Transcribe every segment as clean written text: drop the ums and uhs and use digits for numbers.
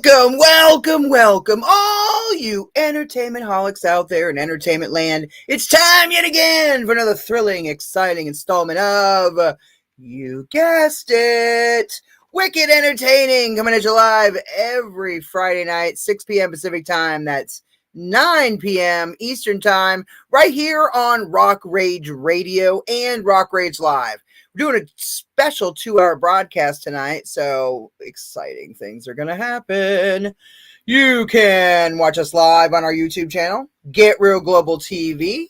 Welcome, all you entertainment holics out there in entertainment land. It's time yet again for another thrilling, exciting installment of, you guessed it, Wicked Entertaining, coming at you live every Friday night, 6 p.m. Pacific time. That's 9 p.m. Eastern time, right here on Rock Rage Radio and Rock Rage Live. We're doing a special 2-hour broadcast tonight, so exciting things are going to happen. You can watch us live on our YouTube channel, Get Real Global TV.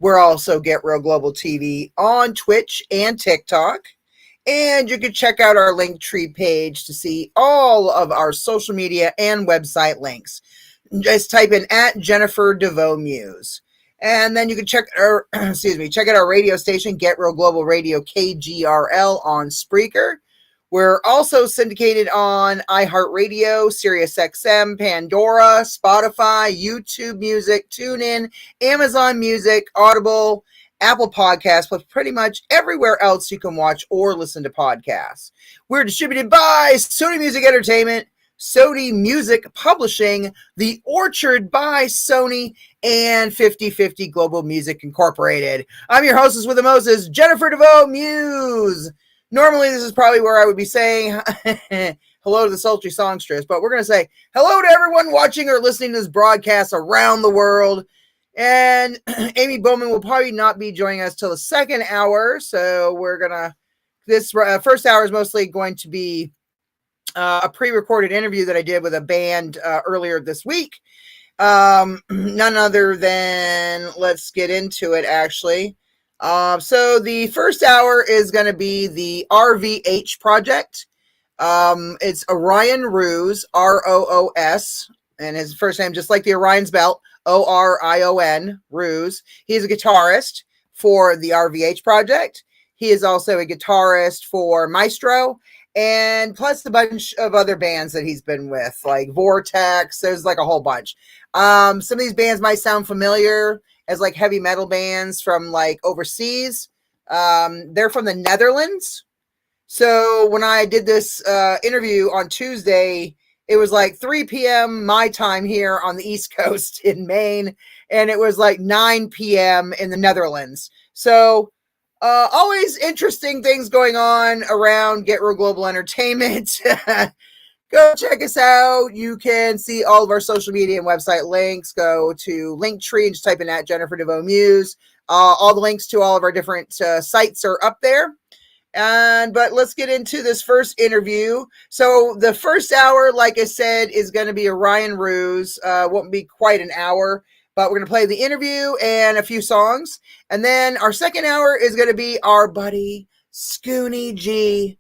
We're also Get Real Global TV on Twitch and TikTok. And you can check out our Linktree page to see all of our social media and website links. Just type in @Jennifer DeVoe Muse. And then you can check out our radio station, Get Real Global Radio, KGRL, on Spreaker. We're also syndicated on iHeartRadio, SiriusXM, Pandora, Spotify, YouTube Music, TuneIn, Amazon Music, Audible, Apple Podcasts, plus pretty much everywhere else you can watch or listen to podcasts. We're distributed by Sony Music Entertainment, Sony Music Publishing, The Orchard by Sony, and 50/50 Global Music Incorporated. I'm your hostess with the Moses, Jennifer DeVoe Muse. Normally, this is probably where I would be saying hello to the sultry songstress, but we're going to say hello to everyone watching or listening to this broadcast around the world. And Amy Bowman will probably not be joining us till the second hour, so this first hour is mostly going to be a pre-recorded interview that I did with a band earlier this week. None other than, let's get into it, actually. So the first hour is going to be the RVH project. It's Orion Roos, Roos, and his first name, just like the Orion's belt, Orion, Roos. He's a guitarist for the RVH project. He is also a guitarist for Maestro, and plus a bunch of other bands that he's been with, like Vortex. There's like a whole bunch. Some of these bands might sound familiar as like heavy metal bands from like overseas. They're from the Netherlands. So when I did this interview on Tuesday, it was like 3 p.m. my time here on the East Coast in Maine, and it was like 9 p.m. in the Netherlands. So always interesting things going on around Get Real Global Entertainment. Go check us out. You can see all of our social media and website links. Go to Linktree and just type in @Jennifer DeVoe Muse. All the links to all of our different sites are up there. But let's get into this first interview. So the first hour, like I said, is going to be Orion Roos. Won't be quite an hour, but we're going to play the interview and a few songs. And then our second hour is going to be our buddy Scoonie Gee.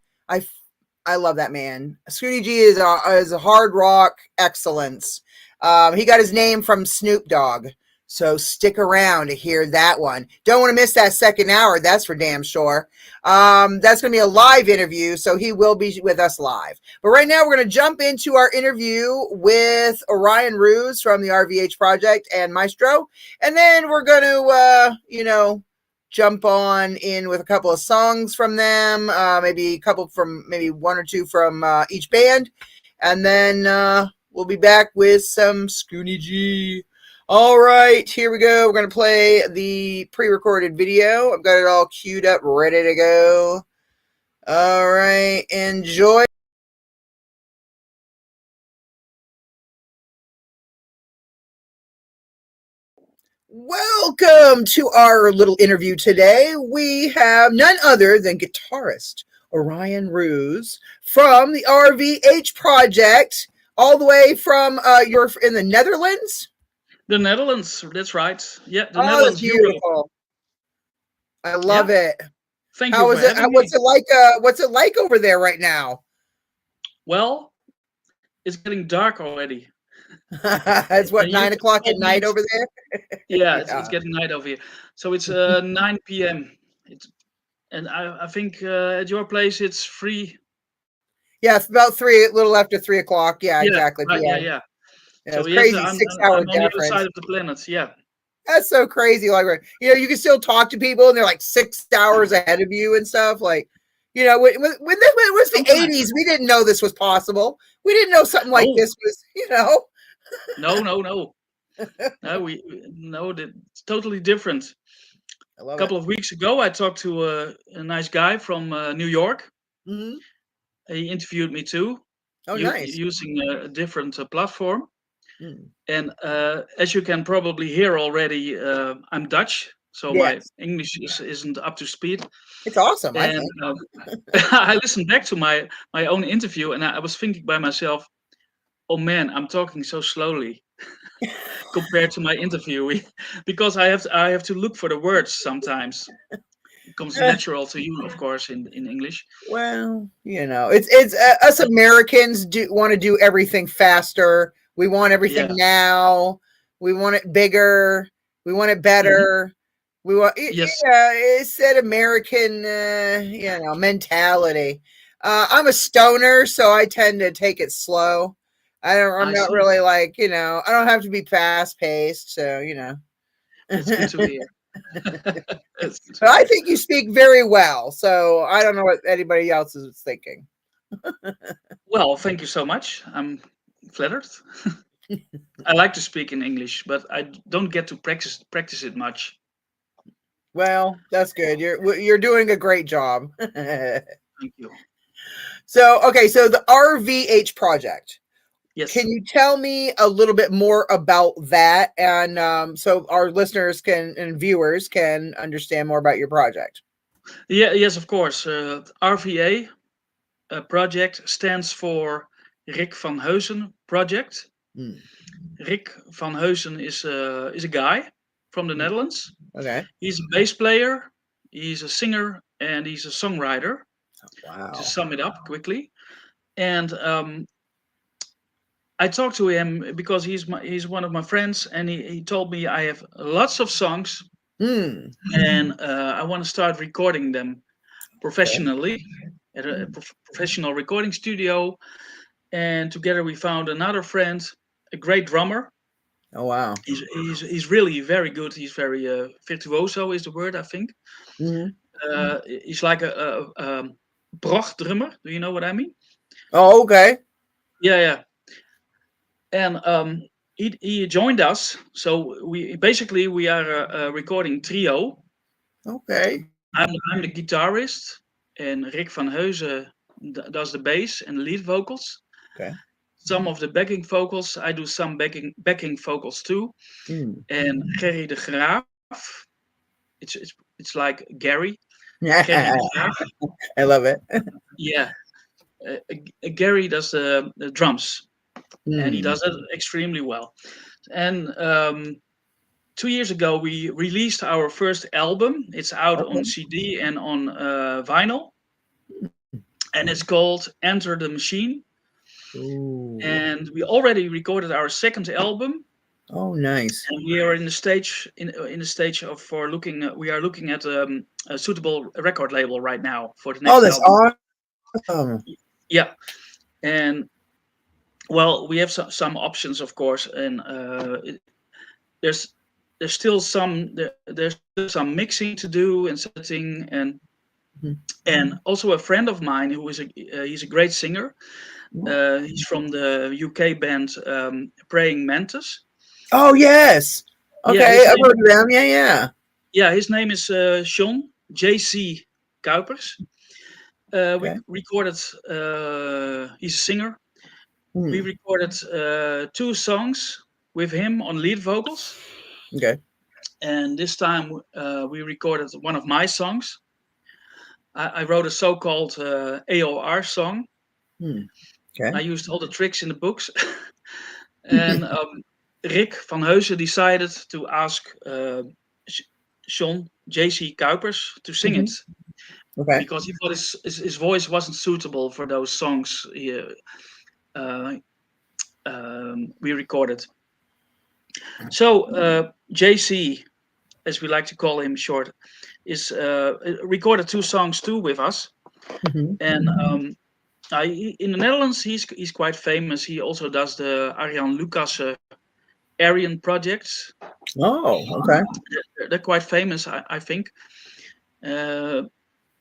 I love that man. Scoonie Gee is a hard rock excellence. He got his name from Snoop Dogg. So stick around to hear that one. Don't want to miss that second hour. That's for damn sure. That's going to be a live interview, so he will be with us live. But right now, we're going to jump into our interview with Orion Roos from the RVH Project and Maestro. And then we're going to, jump on in with a couple of songs from them, maybe one or two from each band. And then we'll be back with some Scoonie Gee. All right, here we go. We're going to play the pre-recorded video. I've got it all queued up, ready to go. All right, enjoy. Welcome to our little interview today. We have none other than guitarist Orion Roos from the RVH Project, all the way from, you're in the Netherlands? The Netherlands, that's right. Yeah, the Netherlands. That's beautiful. I love it. Thank you. What's it like over there right now? Well, it's getting dark already. It's 9 o'clock at night over there? Yeah, it's getting night over here. So it's 9 p.m. And I think at your place it's 3. Yeah, it's about 3, a little after 3 o'clock. Yeah, exactly. Right, yeah. So it's crazy, 6-hour difference. On the other side of the planet, yeah. That's so crazy. Like, you can still talk to people, and they're like 6 hours ahead of you and stuff. Like, when it was the Sometimes. 80s, we didn't know this was possible. We didn't know something like No, this was. no, no, no. No, it's totally different. I A love it. couple of weeks ago, I talked to a nice guy from New York. Hmm. He interviewed me too, Oh, nice. using a different platform. Mm. And as you can probably hear already, I'm Dutch, so my Yes, English isn't up to speed. it's awesome, I And think. I listened back to my own interview, and I was thinking by myself, "Oh man, I'm talking so slowly compared to my interview," because I have to look for the words sometimes. It comes natural to you, of course, in English. Well, it's us Americans do want to do everything faster. We want everything Yeah. now. We want it bigger. We want it Hmm. better. We want, Yes, it's that American, mentality. I'm a stoner, so I tend to take it slow. I'm I not see. really like, I don't have to be fast paced. So, That's good to hear. That's good to but I hear. think you speak very well. So I don't know what anybody else is thinking. Well, thank you so much. I'm flattered. I like to speak in English, but I don't get to practice it much. Well, that's good. You're doing a great job. Thank you. So, okay, so the RVH project. Yes. Can you tell me a little bit more about that, and so our listeners can and viewers can understand more about your project? Yeah. Yes. Of course. RVA project stands for Rick van Heusen project. Mm, Rick van Heusen is a guy from the mm, Netherlands. okay. He's a bass player. He's a singer and he's a songwriter. To Wow. sum it up quickly, and I talked to him because he's one of my friends, and he told me I have lots of songs, Hmm. and I want to start recording them Okay. professionally at a Mm. professional recording studio. And together we found another friend, a great drummer. Oh, wow. He's really very good. He's very virtuoso is the word, I think. Hmm. He's like a prog drummer. Do you know what I mean? Oh, okay. Yeah, yeah. And he joined us. So we are a recording trio. Okay. I'm the guitarist, and Rick van Heusen does the bass and lead vocals. Okay. Some of the backing vocals, I do some backing vocals too. Mm. And Gerry de Graaf, it's like Gary, Gerry de Graaf. I love it. Yeah, Gary does the drums, and he Mm. does it extremely well. And 2 years ago, we released our first album. It's out on Okay. CD and on vinyl, and it's called Enter the Machine. Ooh. And we already recorded our second album, Oh, nice. and we are in the stage of for looking. We are looking at a suitable record label right now for the Oh, next that's album. awesome. Yeah, and well, we have some options, of course, and there's there's still there's still some mixing to do and setting, Mhm. and also a friend of mine who is he's a great singer. He's from the UK band Praying Mantis. Oh, yes. Yeah, Okay, I've heard of them. Yeah, yeah. his name is Sean JC Kuipers. We Okay. recorded. He's a singer. We Hmm. recorded two songs with him on lead vocals, Okay. and this time we recorded one of my songs. I wrote a so-called AOR song. Hmm. Okay. I used all the tricks in the books, and Rick van Heusen decided to ask Sh- Sean JC Kuipers to sing it Mhm. Okay. because he thought his voice wasn't suitable for those songs uh, we recorded. So JC, as we like to call him short, is recorded two songs too with us, Mhm. and in the Netherlands he's quite famous. He also does the Arjan Lucas Arian projects. Oh, okay. They're quite famous, I think. Uh,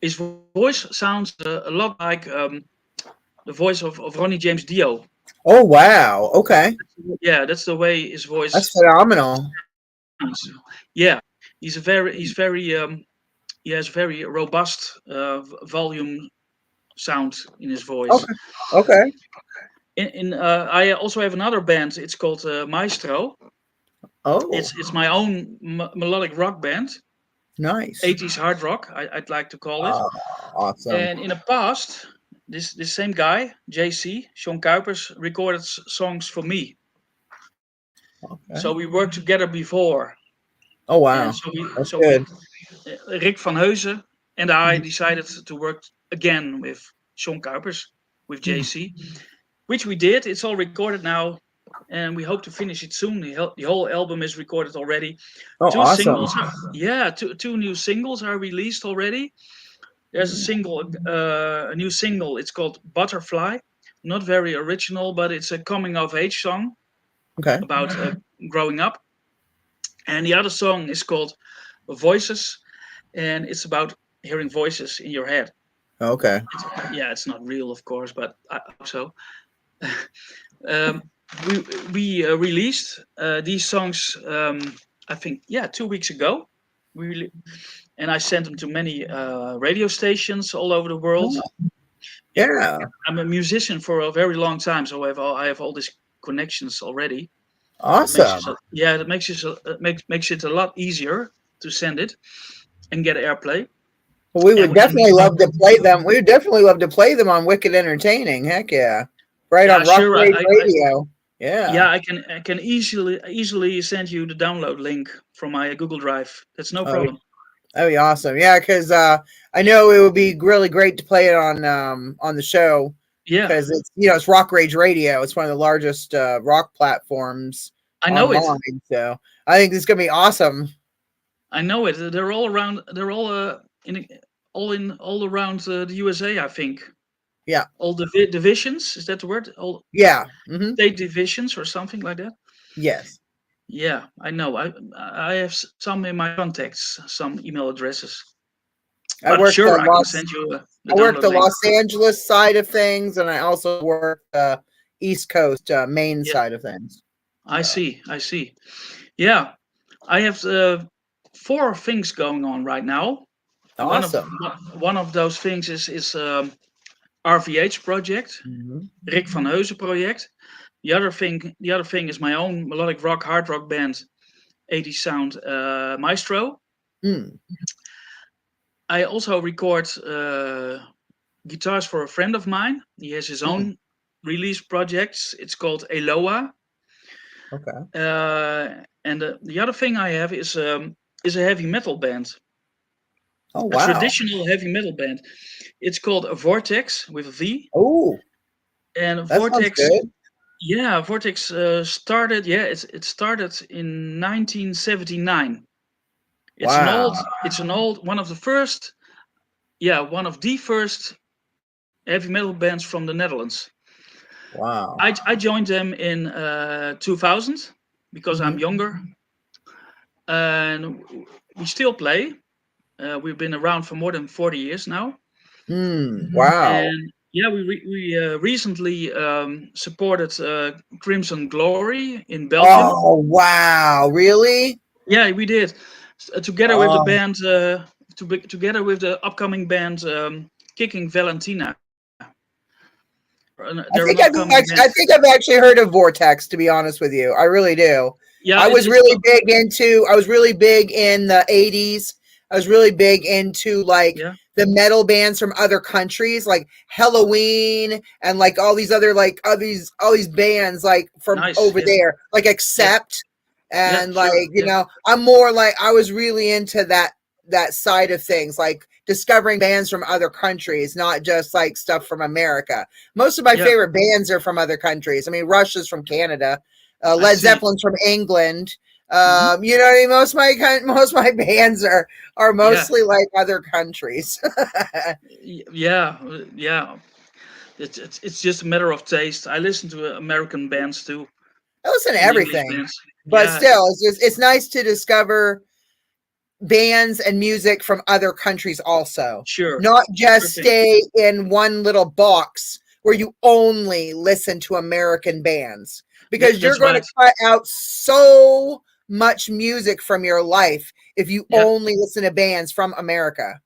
his voice sounds a lot like the voice of Ronnie James Dio. Oh wow. Okay. Yeah, that's the way his That's voice phenomenal. sounds. Yeah, he has very robust volume sound in his voice. Okay. Okay. I also have another band. It's called Maestro. Oh, It's my own melodic rock band, nice. 80s hard rock. I'd like to call it. Ah, awesome. And in the past, this same guy, JC Sean Kuipers, recorded songs for me. Okay. So we worked together before, Oh and wow. That's so we good. Rick van Heusen and I Mhm. decided to work again with Sean Kuipers with Mhm. JC, which we did. It's all recorded now, and we hope to finish it soon. The whole album is recorded already. Oh, Two awesome. singles, two new singles are released already. There's a new single. It's called Butterfly. Not very original, but it's a coming of age song Okay. about growing up. And the other song is called Voices, and it's about hearing voices in your head. Okay. Yeah, it's not real, of course, but I hope so. um, we released these songs, I think, yeah, 2 weeks ago. And I sent them to many radio stations all over the world. Oh, yeah. I'm a musician for a very long time, so I have all these connections already. That makes it Awesome. that makes it a lot easier to send it and get airplay. Well, we would And definitely love to play them. We would definitely love to play them on Wicked Entertaining. Heck yeah. Right yeah, on Rock sure. Rage Radio. Yeah. Yeah, I can easily send you the download link from my Google Drive. That's no Oh, problem. that'd be awesome. Yeah, because I know it would be really great to play it on the show Yeah, because it's it's Rock Rage Radio. It's one of the largest rock platforms I know it. online. So I think it's gonna be awesome. I know it. They're all around. They're all around the USA. I think Yeah. all the divisions. Is that the word? All Yeah. Mm-hmm. state divisions or something like that. Yes. Yeah, I know. I have some in my contacts, some email addresses. I But work sure, I can send you the I work download the link. Los Angeles side of things, and I also work the East Coast, Maine Yeah, side of things. I So see. I see. Yeah, I have four things going on right now. One of awesome. one of those things is RVH project, Mm-hmm. Rick van Heusen project. The other thing is my own melodic rock, hard rock band, 80s sound, Maestro. Mm. I also record guitars for a friend of mine. He has his Mm. own release projects. It's called Eloa. Okay. And the other thing I have is a heavy metal band, Oh a wow. traditional heavy metal band. It's called a Vortex with a V. Oh, And that sounds Vortex, good. yeah, Vortex started. Yeah, it started in 1979. Wow. It's an old one of the first. Yeah, one of the first heavy metal bands from the Netherlands. Wow. I joined them in 2000 because I'm Mm-hmm. younger, and we still play. We've been around for more than 40 years now, Mm. Wow. and yeah, we recently supported Crimson Glory in Belgium. Oh wow. Really? Yeah, we did together with the Oh, band, together with the upcoming band Kicking Valentina. They're an upcoming band. I think I've actually heard of Vortex. To be honest with you, I really do. Yeah, I was it's really big into. I was really big in the '80s. I was really big into like yeah, the metal bands from other countries, like Halloween and like all these other like all these bands like from nice. over Yeah, there, like yeah, Accept yeah, and like sure. Yeah, I'm more like I was really into that side of things, like discovering bands from other countries, not just like stuff from America. Most of my yeah. favorite bands are from other countries. I mean, Rush is from Canada, I Led see. Zeppelin's from England. Hmm. You know what I mean? Most of my bands are Yeah, mostly like other countries. yeah, yeah. It's just a matter of taste. I listen to American bands too I listen to and English everything, bands. but Yeah, still, it's nice to discover bands and music from other countries also. Sure, Not sure just thing. stay in one little box where you only listen to American bands, because you're That's going to right. cut out so much music from your life if you Yeah, only listen to bands from America.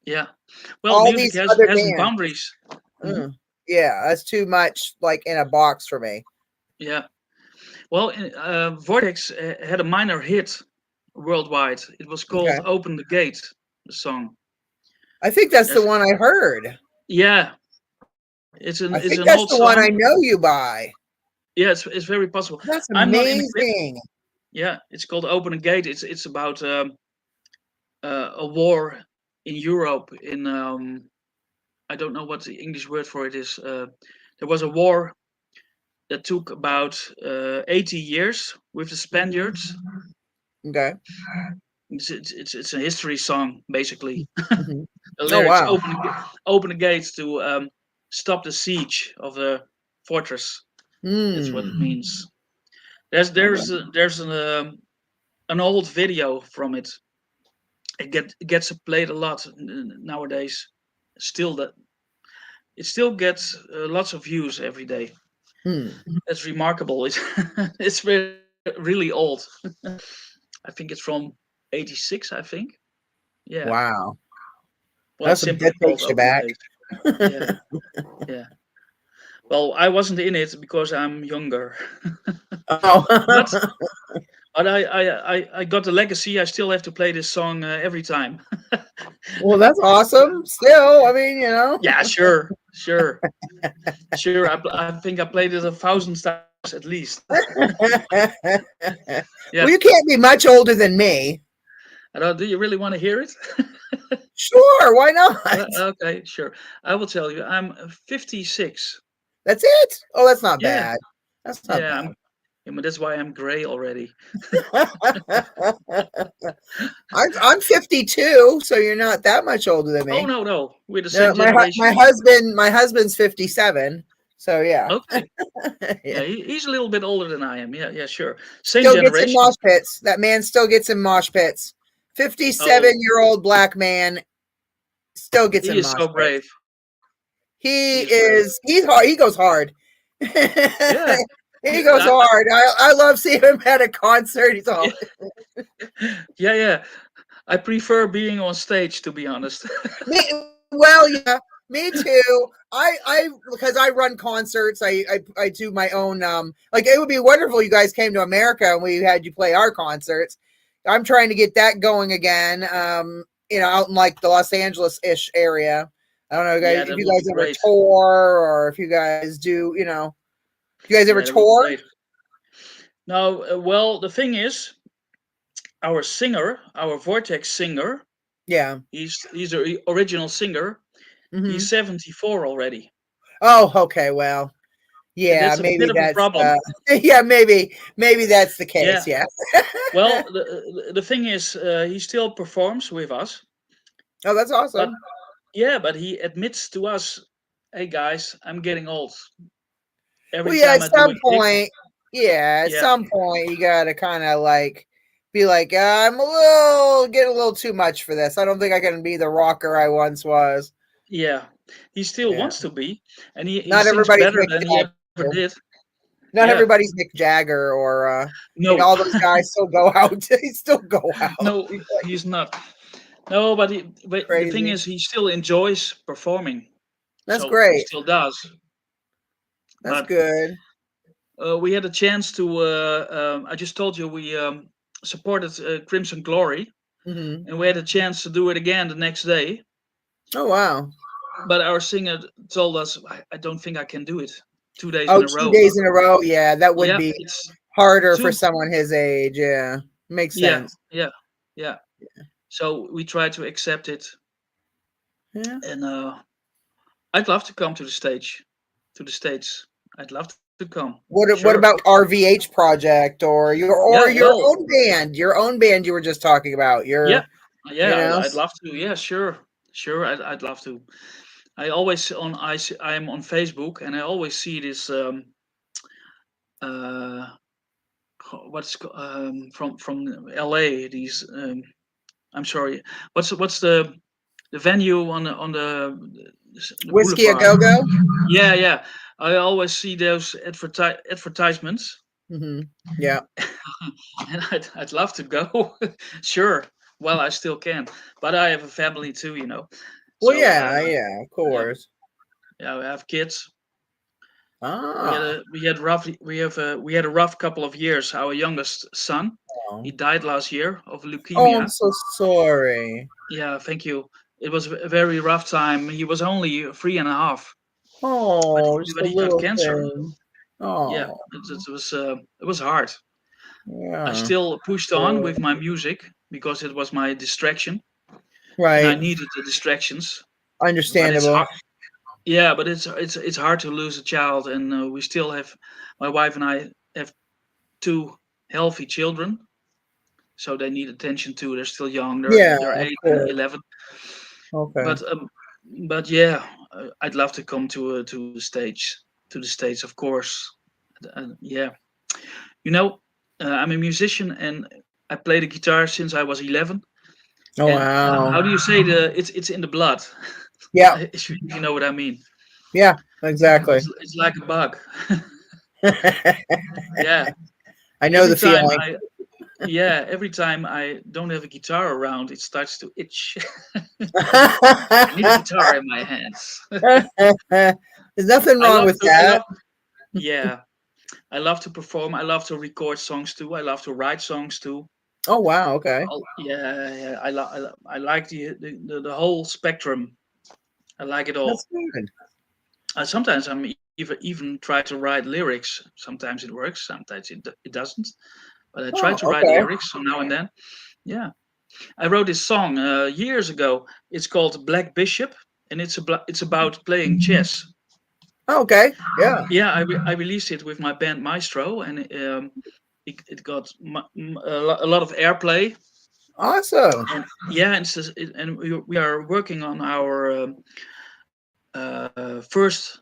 yeah. Well, All music these other has bands. boundaries. Hmm. Yeah, that's too much like in a box for me. Yeah. Well, Vortex had a minor hit worldwide. It was called Okay. "Open the Gate," the song. I think that's the There's, one I heard. yeah, I it's think an that's old the one I song. know you by. Yeah, it's very possible. That's I'm not in the clip. amazing. Yeah, it's called "Open the Gate." It's about a war in Europe. In I don't know what the English word for it is. There was a war that took about 80 years with the Spaniards. Okay. It's a history song basically. Mhm. The Oh, lyrics: wow. open the gates to stop the siege of the fortress. That's what it Mm. means. There's an old video from it. It gets played a lot nowadays. Still that it still gets lots of views every day. Hmm. That's remarkable. It's really old. I think it's from '86. I think. Yeah. Wow. Well, it's That simply called takes you "Open the back. Gate." Yeah. Yeah. Well, I wasn't in it because I'm younger, Oh. but I got the legacy. I still have to play this song every time. Well, that's awesome. Still, I mean, you know. Yeah, sure, sure, sure. I think I played it 1,000 times at least. Well, Yeah. you can't be much older than me. Do you really want to hear it? Sure, why not? Okay, sure. I will tell you. I'm 56. That's it? Oh, that's not Yeah, bad. That's not yeah. bad. Yeah, but that's why I'm gray already. I'm 52, so you're not that much older than Oh me. no, no, we're the No, same generation. my husband's 57. So yeah. Okay. Yeah. Yeah, he's a little bit older than I am. Yeah, yeah, sure. Same Still gets in generation. mosh pits. That man still gets in mosh pits. Oh, 57-year-old black man still gets he in is mosh so pits. brave. He He is brave. is he's hard. He goes hard. Yeah. He He, goes hard. I love seeing him at a concert. He's all yeah, yeah, yeah. I prefer being on stage, to be honest. me. Well, yeah, me too. I because I run concerts. I do my own. Like it would be wonderful. You guys came to America and we had you play our concerts. I'm trying to get that going again. Out in like the Los Angeles ish area. I don't know, guys. Yeah, If that you would guys be ever great. tour, or if you guys do, if you guys ever Yeah, that would be tour. great. Now, well, the thing is, our singer, our Vortex singer, Yeah. he's the original singer. He's Hmm. 74 already, Oh, okay. Well, and yeah, that's a maybe bit of a that's problem. yeah, maybe that's the case. Yeah. Yeah. Well, the thing is, he still performs with us, Oh, that's but awesome. yeah, but he admits to us, "Hey guys, I'm getting old. Well, Every yeah, time at I do a some gig, point, yeah, at yeah, some point you gotta kind of like be like, I'm a little getting a little too much for this. I don't think I can be the rocker I once was. yeah, he still Yeah. wants to be, and he Not sings everybody's better Mick than he ever Jagger. did. Not Yeah, everybody's Mick Jagger or no, all those guys still go out. They still go out. no, he's not. No, but the thing Crazy. is, he still enjoys performing, That's so he great. still does. That's But good. we had a chance to. I just told you we supported Crimson Glory, Hmm. and we had a chance to do it again the next day. Oh wow. But our singer told us, I don't think I can do it 2 days Oh, in a two row. days in a row. Yeah, that would Yeah, be it's harder for too. someone his age. Yeah, makes Yeah, sense. yeah, yeah. So we tried to accept it, Yeah. and I'd love to come to the stage, to the States. I'd love to come. What Sure. about RVH project or Yeah. your Well. own band? Your own band you were just talking about. Yeah. Your you Yeah. know. I'd love to. Yeah. Sure. Sure. I'd love to. I always I'm on Facebook, and I always see this uh from LA, these I'm sorry. What's the venue on the Whiskey a boulevard? go go. Yeah, yeah. I always see those advertisements, Yeah. and I'd love to go. Sure, well, I still can, but I have a family too, Well, So yeah, yeah, of yeah, course. yeah, we have kids. Ah. We had a rough couple of years. Our youngest son, he Oh, died last year of oh, I'm leukemia. so sorry. Yeah, thank you. It was a very rough time. He was only 3.5, but Oh, just a he got little cancer. thing. Yeah, Oh, it was hard. I yeah. still pushed on Poor. with my music because it was my distraction, and I Right. needed the distractions. But it's Understandable. hard. Yeah, but it's hard to lose a child, and we still have my wife and I have two healthy children, so they need attention too. They're still young. Yeah, They're of 8 and course. 11. Okay. But yeah, I'd love to come to the States, of course. Yeah, you know, I'm a musician and I play the guitar since I was 11. Oh, And wow. how do you say it's in the blood? Yeah. If you know what I mean. Yeah, exactly. It's like a bug. I Yeah. know Every the time feeling. I yeah, every time I don't have a guitar around, it starts to itch. I need a guitar in my hands. There's nothing I wrong love with to I that. love yeah. I love to perform. I love to record songs too. I love to write songs too. Oh, wow. Okay. Yeah, yeah. I like the whole spectrum. I like it all. That's good. Sometimes I'm even try to write lyrics. Sometimes it works. Sometimes it doesn't. But I try Oh, to write okay. lyrics so now and then. Yeah. I wrote this song years ago. It's called Black Bishop, and it's about playing chess. Okay. Yeah. Yeah, I released it with my band Maestro, and it got a lot of airplay. Awesome. And yeah, and we are working on our first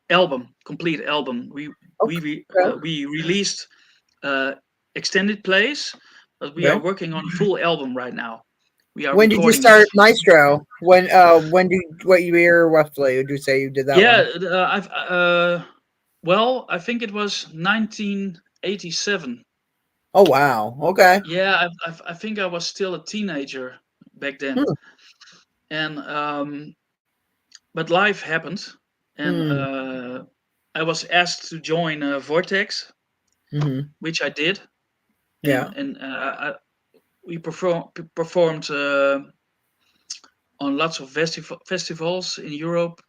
album, complete album. Okay. We released uh, extended plays, but we are Okay. working on a full album right now. We are When did you recording it. start Maestro? When did what year roughly would you say you did that Yeah, one? well, I think it was 1987. Oh, wow. Okay. Yeah, I think I was still a teenager back then, Hmm. and but life happened, and Hmm. I was asked to join Vortex, Hmm. which I did, Yeah. and we performed on lots of festivals in Europe,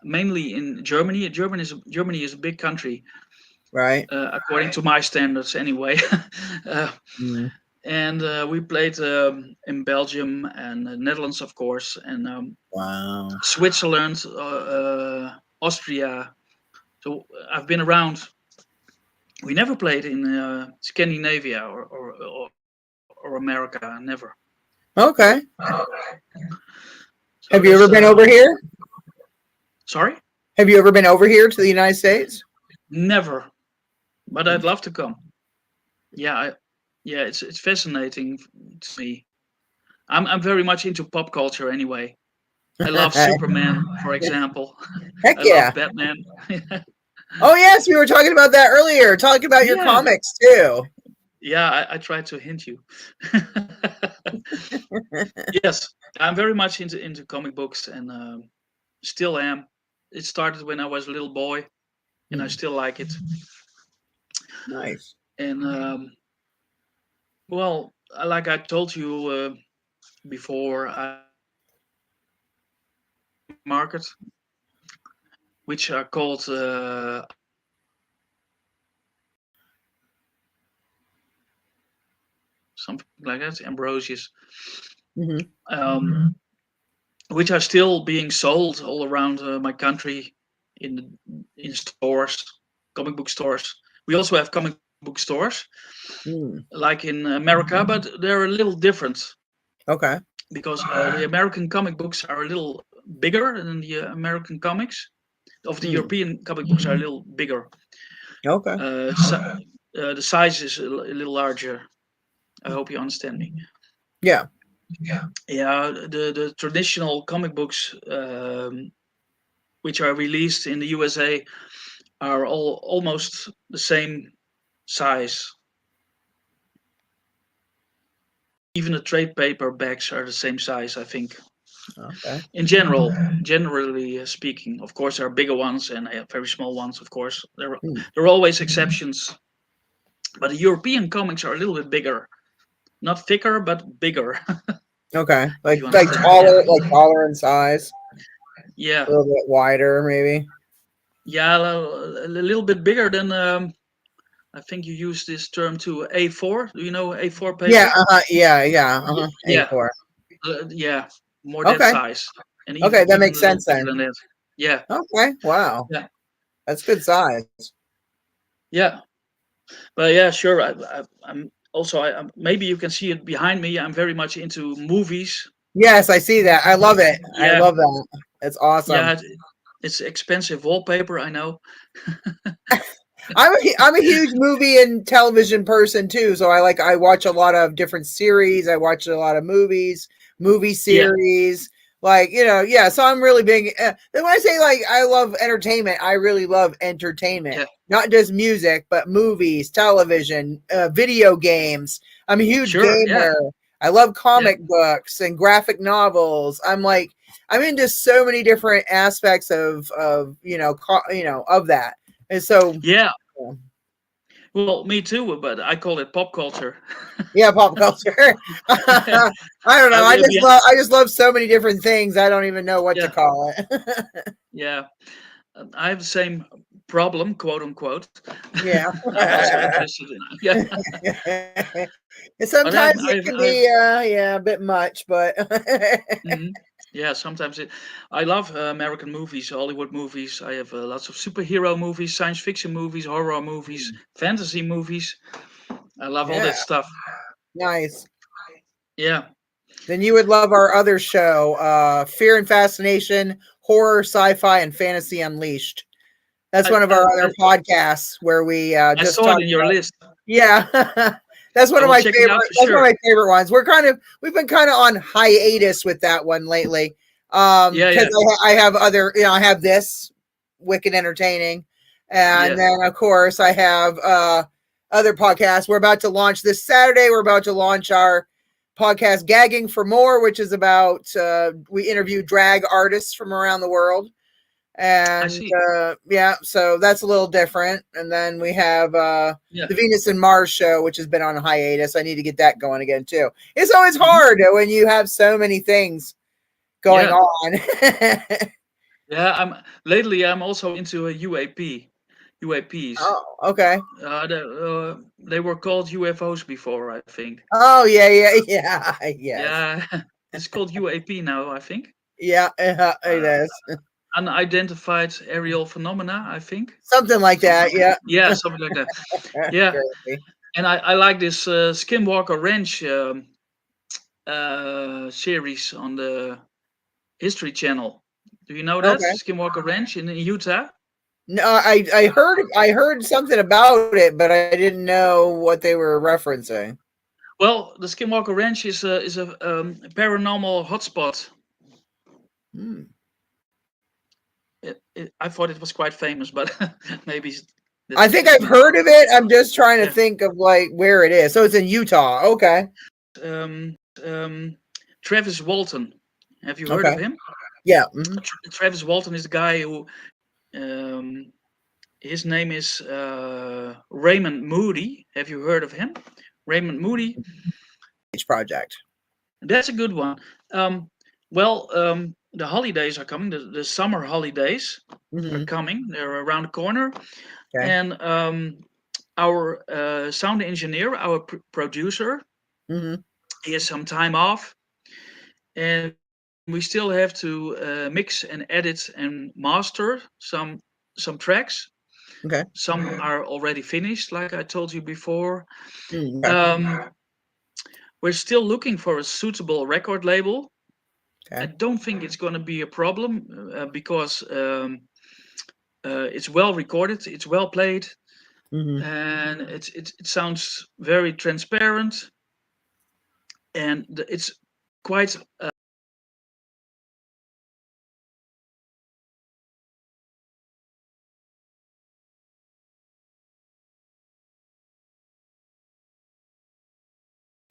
mainly in Germany. Germany is a big country, Right. according to my standards, anyway. uh, Mm. and we played in Belgium and the Netherlands, of course, and Wow. Switzerland, Austria. So I've been around. We never played in Scandinavia or America, never. Okay. So Have you that's ever been over here? sorry, Have you ever been over here to the United States? never. But I'd love to come. Yeah, yeah, it's fascinating to me. I'm very much into pop culture anyway. I love Heck Superman, for example. I yeah. love Batman. Oh yes, we were talking about that earlier. Talking about your Yeah, comics too. yeah. I tried to hint you. Yes, I'm very much into comic books and still am. It started when I was a little boy, and I Hmm. still like it. Nice. And well, like I told you before, I market, which are called something like that, Ambrosius, Hmm. um, which are still being sold all around my country in stores, comic book stores. We also have comic book stores Mm. like in America, but they're a little different Okay. because the American comic books are a little bigger than the American comics. Of the Mm. European comic books are a little bigger. Okay. Uh, si- the size is a little larger. I hope you understand me. Yeah. Yeah, the traditional comic books, which are released in the USA, are all almost the same size. Even the trade paperbacks are the same size, I think. Okay. In generally speaking, of course, there are bigger ones and very small ones. Of course, Hmm. there are always exceptions. But the European comics are a little bit bigger, not thicker, but bigger. Okay. If you Like understand? Yeah, taller in size, yeah, a little bit wider, maybe. yeah. A little bit bigger than. I think you use this term to A4. Do you know A4 Yeah. paper? Yeah. Yeah. Yeah, A4. yeah, more that Okay. size, and Okay. That even makes a little sense bigger then. than that. Yeah, Okay. Wow. yeah, That's good size. yeah. But yeah, sure. I'm also. Maybe you can see it behind me. I'm very much into movies. Yes, I see that. I love it. I Yeah, love that. It's awesome. yeah. It's expensive wallpaper, I know. I'm a huge movie and television person too. So I watch a lot of different series. I watch a lot of movies, movie Yeah, series. Like yeah. So I'm really big. When I say like I love entertainment, I really love entertainment, yeah. not just music, but movies, television, video games. I'm a huge Sure. Yeah, gamer. I love yeah, comic books and graphic novels. I'm into so many different aspects of of that. And so yeah. Well, me too, but I call it pop culture. yeah, pop culture. Yeah, I don't know. we, I just love so many different things. I don't even know what to yeah, call it. yeah. I have the same problem, quote unquote. Yeah. I'm also interested in. Yeah, And but sometimes it can be a bit much, but mhm. Yeah. Sometimes I love American movies, Hollywood movies. I have lots of superhero movies, science fiction movies, horror movies, fantasy movies. I love all yeah, that stuff. nice. Yeah. Then you would love our other show, Fear and Fascination, Horror, Sci-Fi, and Fantasy Unleashed. That's I one of I our I, other podcasts where we I just saw it talk in your about. list. Yeah, that's one I of will my check it out favorite. for That's one of sure. my favorite ones. We've been kind of on hiatus with that one lately, Yeah, because yeah. I have other, I have this Wicked Entertaining, and Yeah. then of course I have other podcasts. We're about to launch this Saturday. We're about to launch our podcast Gagging for More, which is about we interview drag artists from around the world. I And see. yeah, so that's a little different. And then we have Yeah. the Venus and Mars show, which has been on hiatus. I need to get that going again too. It's always Mhm. hard when you have so many things going Yeah. on. Yeah. I'm also into a UAP. UAPs. Oh, okay. They were called UFOs before, I think. Oh, yeah. Yes. Yeah. It's called UAP now, I think. Yeah, it Uh, is. Unidentified aerial phenomena, I think. Something like Something that. like that. Yeah. Yeah, something like that. Yeah. Crazy. And I like this Skinwalker Ranch series on the History Channel. Do you know that? Okay. Skinwalker Ranch in Utah? No, I heard something about it, but I didn't know what they were referencing. Well, the Skinwalker Ranch is a paranormal hotspot. Hmm. I thought it was quite famous, but maybe I that's think just I've me. heard of it. I'm just trying to Yeah. think of like where it is. So it's in Utah. Okay. Travis Walton. Have you heard Okay. of him? Yeah. Hmm. Travis Walton is the guy who. Um, his name is Raymond Moody. Have you heard of him? Raymond Moody. Each project. That's a good one. Um, well, the holidays are coming. The summer holidays are Hmm. coming. They're around the corner. Okay. And our sound engineer, our producer, Hmm. he has some time off, and we still have to mix and edit and master some tracks. Okay. Some are already finished, like I told you before. Okay. Um, we're still looking for a suitable record label. I Okay. don't think it's going to be a problem because it's well recorded, it's well played, Hmm. and it sounds very transparent. and it's quite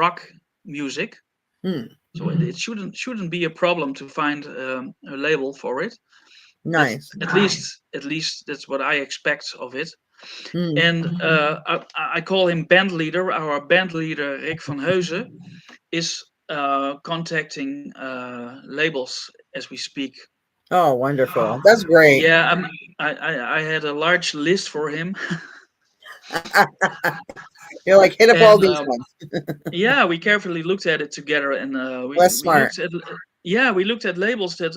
rock music. Hmm. So it shouldn't be a problem to find a label for it. That's Nice. at least that's what I expect of it. Hmm. And I call him band leader. Our band leader Rick van Heusen is contacting labels as we speak. Oh, wonderful. That's great. Yeah, I had a large list for him, You're like, hit up all and these ones. yeah, we carefully looked at it together, and That's we smart. looked at yeah, we looked at labels that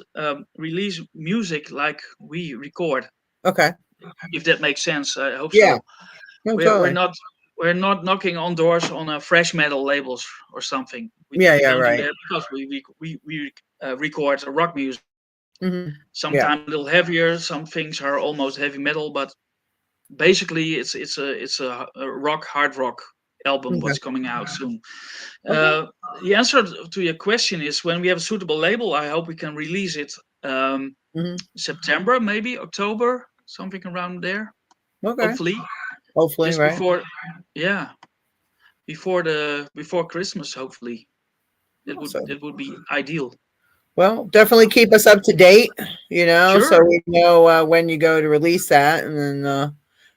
release music like we record. Okay. If that makes sense, I hope Yeah. so. No, We're totally. not knocking on doors on fresh metal labels or something. Yeah, We yeah, don't do right. that because we record rock music. Hmm. Yeah. Sometimes a little heavier. Some things are almost heavy metal, but basically it's a rock hard rock album Okay. what's coming out soon. Okay. Uh, the answer to your question is when we have a suitable label. I hope we can release it Hmm. September, maybe October, something around there. Okay. Hopefully, Hopefully, just right. before, yeah, before Christmas. Hopefully, Awesome. that would be ideal. Well, definitely keep us up to date, so Sure, we know when you go to release that, and then.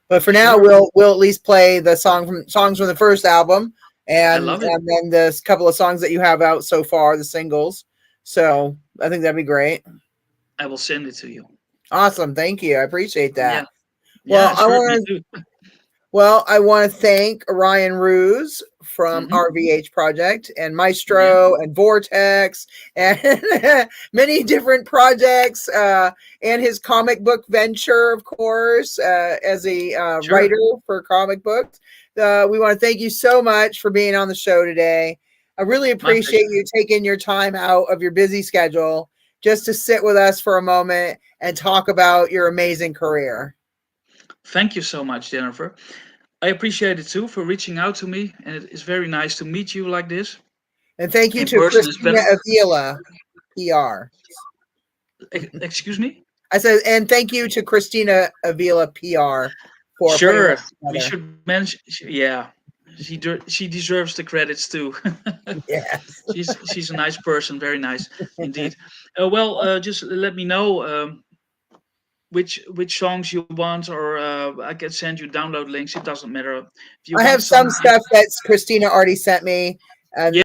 But for now, sure. we'll at least play the songs from the first album, I and love it. then the couple of songs that you have out so far, the singles. So I think that'd be great. I will send it to you. Awesome, thank you. I appreciate Yeah, that. Well, yeah, sure. Me too. I want to thank Orion Roos from Hmm. RVH Project and Yeah, Maestro and Vortex and many different projects and his comic book venture, of course, as a sure. writer for comic books. We want to thank you so much for being on the show today. I really My appreciate pleasure. you taking your time out of your busy schedule just to sit with us for a moment and talk about your amazing career. Thank you so much, Jennifer. I appreciate it too for reaching out to me, and it is very nice to meet you like this. And thank you In to person is Christina better. Avila, PR. Excuse me? I said, and thank you to Christina Avila, PR, for putting Sure. this We together. should mention. Yeah, she deserves the credits too. Yes. She's a nice person. Very nice indeed. Just let me know which songs you want, or I can send you download links. It doesn't matter. If you I want have some some, stuff that's Christina already sent me. And yeah,